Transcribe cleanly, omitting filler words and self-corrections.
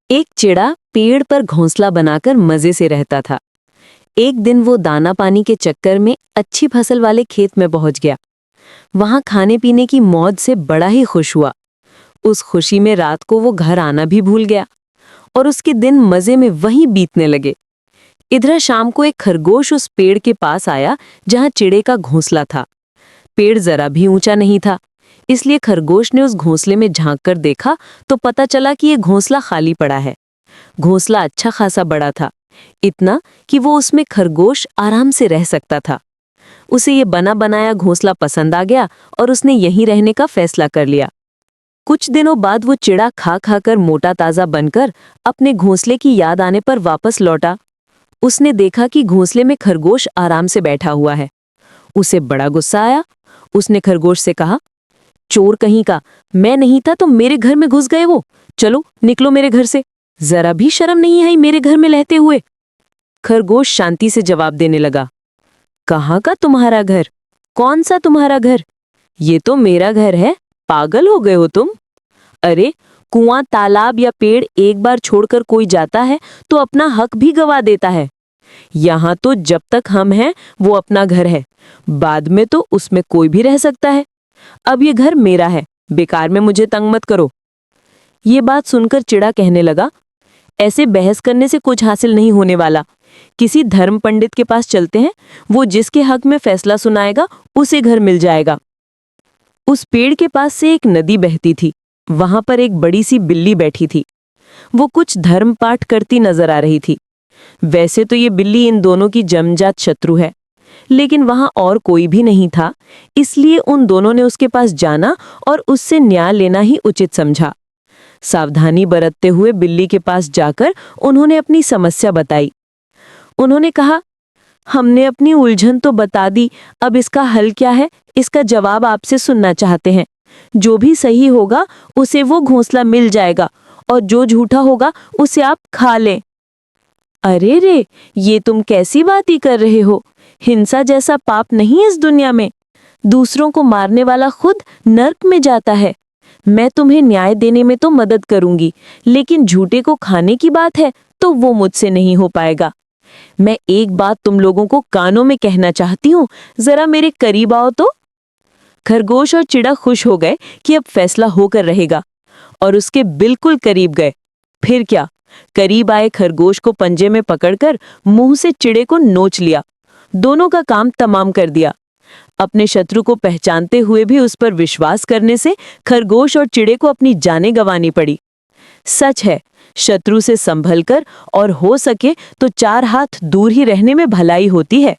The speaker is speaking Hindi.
एक चिड़ा पेड़ पर घोंसला बनाकर मजे से रहता था। एक दिन वो दाना पानी के चक्कर में अच्छी फसल वाले खेत में पहुंच गया। वहां खाने पीने की मौज से बड़ा ही खुश हुआ। उस खुशी में रात को वो घर आना भी भूल गया और उसके दिन मजे में वहीं बीतने लगे। इधर शाम को एक खरगोश उस पेड़ के पास आया जहां चिड़े का घोंसला था। पेड़ जरा भी ऊंचा नहीं था, इसलिए खरगोश ने उस घोंसले में झांक कर देखा तो पता चला कि ये घोंसला खाली पड़ा है। घोंसला अच्छा खासा बड़ा था, इतना कि वो उसमें खरगोश आराम से रह सकता था। उसे ये बना बनाया घोंसला पसंद आ गया और उसने यहीं रहने का फैसला कर लिया। कुछ दिनों बाद वो चिड़ा खा खाकर मोटा ताजा बनकर अपने घोंसले की याद आने पर वापस लौटा। उसने देखा कि घोंसले में खरगोश आराम से बैठा हुआ है। उसे बड़ा गुस्सा आया। उसने खरगोश से कहा, चोर कहीं का, मैं नहीं था तो मेरे घर में घुस गए हो। चलो निकलो मेरे घर से, जरा भी शर्म नहीं आई मेरे घर में रहते हुए। खरगोश शांति से जवाब देने लगा, कहाँ का तुम्हारा घर? कौन सा तुम्हारा घर? ये तो मेरा घर है, पागल हो गए हो तुम? अरे कुआं, तालाब या पेड़ एक बार छोड़कर कोई जाता है तो अपना हक भी गवा देता है। यहाँ तो जब तक हम हैं वो अपना घर है, बाद में तो उसमें कोई भी रह सकता है। अब ये घर मेरा है, बेकार में मुझे तंग मत करो। ये बात सुनकर चिड़ा कहने लगा, ऐसे बहस करने से कुछ हासिल नहीं होने वाला। किसी धर्म पंडित के पास चलते हैं, वो जिसके हक में फैसला सुनाएगा उसे घर मिल जाएगा। उस पेड़ के पास से एक नदी बहती थी। वहां पर एक बड़ी सी बिल्ली बैठी थी। वो कुछ धर्म पाठ करती नजर आ रही थी। वैसे तो ये बिल्ली इन दोनों की जन्मजात शत्रु है, लेकिन वहां और कोई भी नहीं था, इसलिए उन दोनों ने उसके पास जाना और उससे न्याय लेना ही उचित समझा। सावधानी बरतते हुए बिल्ली के पास जाकर उन्होंने अपनी समस्या बताई। उन्होंने कहा, हमने अपनी उलझन तो बता दी, अब इसका हल क्या है, इसका जवाब आपसे सुनना चाहते हैं। जो भी सही होगा उसे वो घोंसला मिल जाएगा और जो झूठा होगा उसे आप खा लें। अरे रे, ये तुम कैसी बातें कर रहे हो? हिंसा जैसा पाप नहीं इस दुनिया में। दूसरों को मारने वाला खुद नर्क में जाता है। मैं तुम्हें न्याय देने में तो मदद करूंगी, लेकिन झूठे को खाने की बात है तो वो मुझसे नहीं हो पाएगा। मैं एक बात तुम लोगों को कानों में कहना चाहती हूँ, जरा मेरे करीब आओ तो। खरगोश और चिड़ा खुश हो गए कि अब फैसला होकर रहेगा और उसके बिल्कुल करीब गए। फिर क्या, करीब आए खरगोश को पंजे में पकड़कर मुंह से चिड़े को नोच लिया। दोनों का काम तमाम कर दिया। अपने शत्रु को पहचानते हुए भी उस पर विश्वास करने से खरगोश और चिड़े को अपनी जानें गंवानी पड़ी। सच है, शत्रु से संभलकर और हो सके तो चार हाथ दूर ही रहने में भलाई होती है।